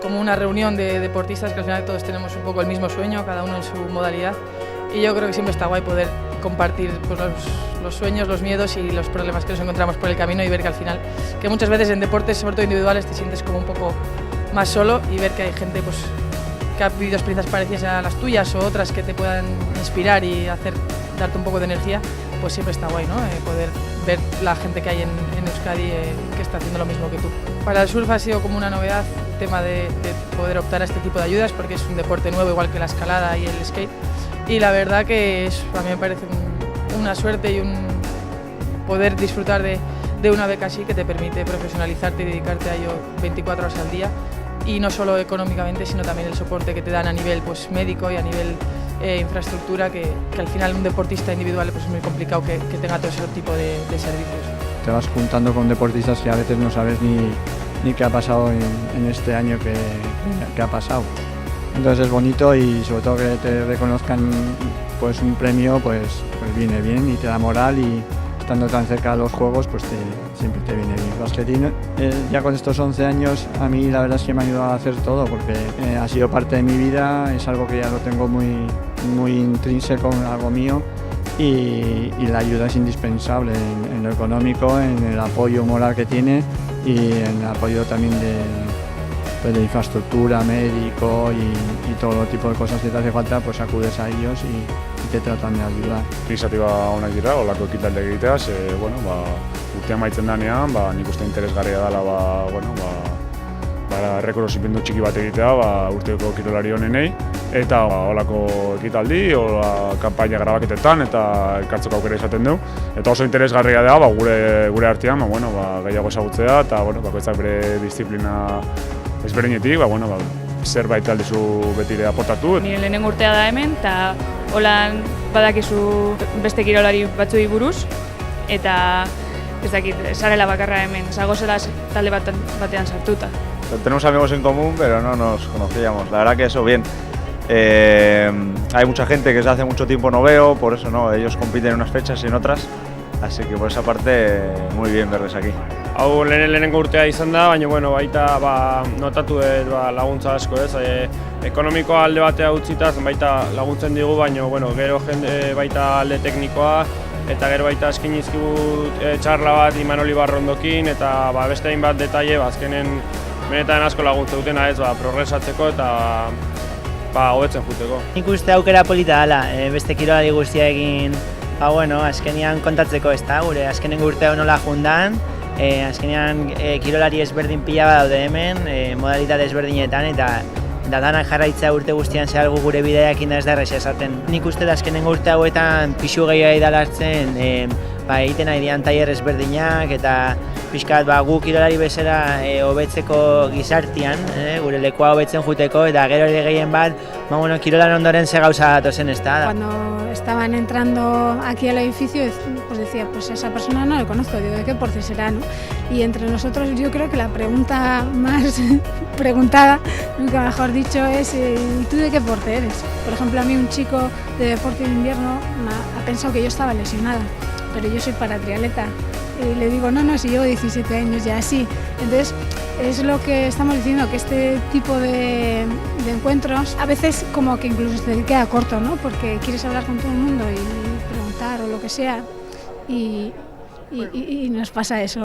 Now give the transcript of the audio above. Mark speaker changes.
Speaker 1: como una reunión de deportistas que al final todos tenemos un poco el mismo sueño, cada uno en su modalidad, y yo creo que siempre está guay poder compartir pues, los sueños, los miedos y los problemas que nos encontramos por el camino y ver que al final, que muchas veces en deportes, sobre todo individuales, te sientes como un poco más solo y ver que hay gente pues, que ha vivido experiencias parecidas a las tuyas o otras que te puedan inspirar y darte un poco de energía, pues siempre está guay, ¿no? Poder ver la gente que hay en Euskadi que está haciendo lo mismo que tú. Para el surf ha sido como una novedad el tema de poder optar a este tipo de ayudas porque es un deporte nuevo igual que la escalada y el skate, y la verdad que a mí me parece una suerte y un poder disfrutar de una beca así que te permite profesionalizarte y dedicarte a ello 24 horas al día, y no solo económicamente sino también el soporte que te dan a nivel pues, médico y a nivel infraestructura, que al final un deportista individual pues, es muy complicado que tenga todo ese tipo de servicios.
Speaker 2: Te vas juntando con deportistas que a veces no sabes ni qué ha pasado en este año que ha pasado. Entonces es bonito y sobre todo que te reconozcan pues un premio pues viene bien y te da moral, y estando tan cerca de los juegos pues siempre te viene bien. Basquetín ya con estos 11 años a mí la verdad es que me ha ayudado a hacer todo porque ha sido parte de mi vida, es algo que ya lo tengo muy intrínseco, algo mío, y la ayuda es indispensable en lo económico, en el apoyo moral que tiene y en el apoyo también de infraestructura, médico y todo tipo de cosas que te hace falta, pues acudes a ellos y te tratan de ayudar.
Speaker 3: Iniziatiba onak dira, olako ekitalde egitea, urtea maitzen danean, nik uste interesgarria dela, errekonozimendu txiki bat egitea, urteko kirolari honenei, eta olako ekitaldi, kanpaina grabaketetan eta elkartzeko aukera izaten du. Eta oso interesgarria da, gure artean, gehiago ezagutzea, eta bakoitzak bere disiplina ezberdinetik, zerbait aldizu beti ere aportatu.
Speaker 4: Nire lehenengo urtea da hemen, eta holan badakizu beste kirolari batzuei buruz, eta ez dakit, zarela bakarra hemen, zagozela talde batean sartuta.
Speaker 5: Tenemos amigos en común, pero no nos conocíamos. La verdad que eso, bien. Hay mucha gente que desde hace mucho tiempo no veo, por eso no, ellos compiten en unas fechas y en otras, así que por esa parte muy bien verles aquí.
Speaker 6: Hau lehenengo urtea izan da, baina baita notatu laguntza asko, ekonomikoa alde batea utzita baita laguntzen digu, baina gero jende baita alde teknikoa, eta gero baita eskin izkigu txarla bat Imanol Ibarrondokin, eta beste hainbat detaile azkenen benetan asko laguntza dutena progresatzeko eta hobetzen juteko.
Speaker 7: Nik uste aukera polita dela, beste kirolari guztiarekin azkenean kontatzeko gure azkenengo urtea nola jundan, azkenean kirolari ezberdin pila bat daude hemen, modalitate ezberdinetan, eta danak jarraitzea urte guztian zehar gure bideakin da ez da erresa esaten. Nik uste da azkenengo urte hauetan pixu gehiago idalatzen, egiten nahi dian tailer ezberdinak, eta pixkat gu kirolari bezala hobetzeko gizartian, gure lekua hobetzen juteko, eta gero ere gehien bat, kirolan ondoren ze gauza datozen ez da.
Speaker 8: Cuando estaban entrando aquí al edificio, pues decía, pues esa persona no le conozco, digo, ¿de qué deporte será, no? Y entre nosotros yo creo que la pregunta más preguntada, nunca mejor dicho, es ¿y tú de qué deporte eres? Por ejemplo, a mí un chico de deporte de invierno ha pensado que yo estaba lesionada, pero yo soy paratriatleta. Y le digo, no, si llevo 17 años ya así. Entonces, es lo que estamos diciendo, que este tipo de encuentros a veces como que incluso se te queda corto, ¿no? Porque quieres hablar con todo el mundo y preguntar o lo que sea, y nos pasa eso.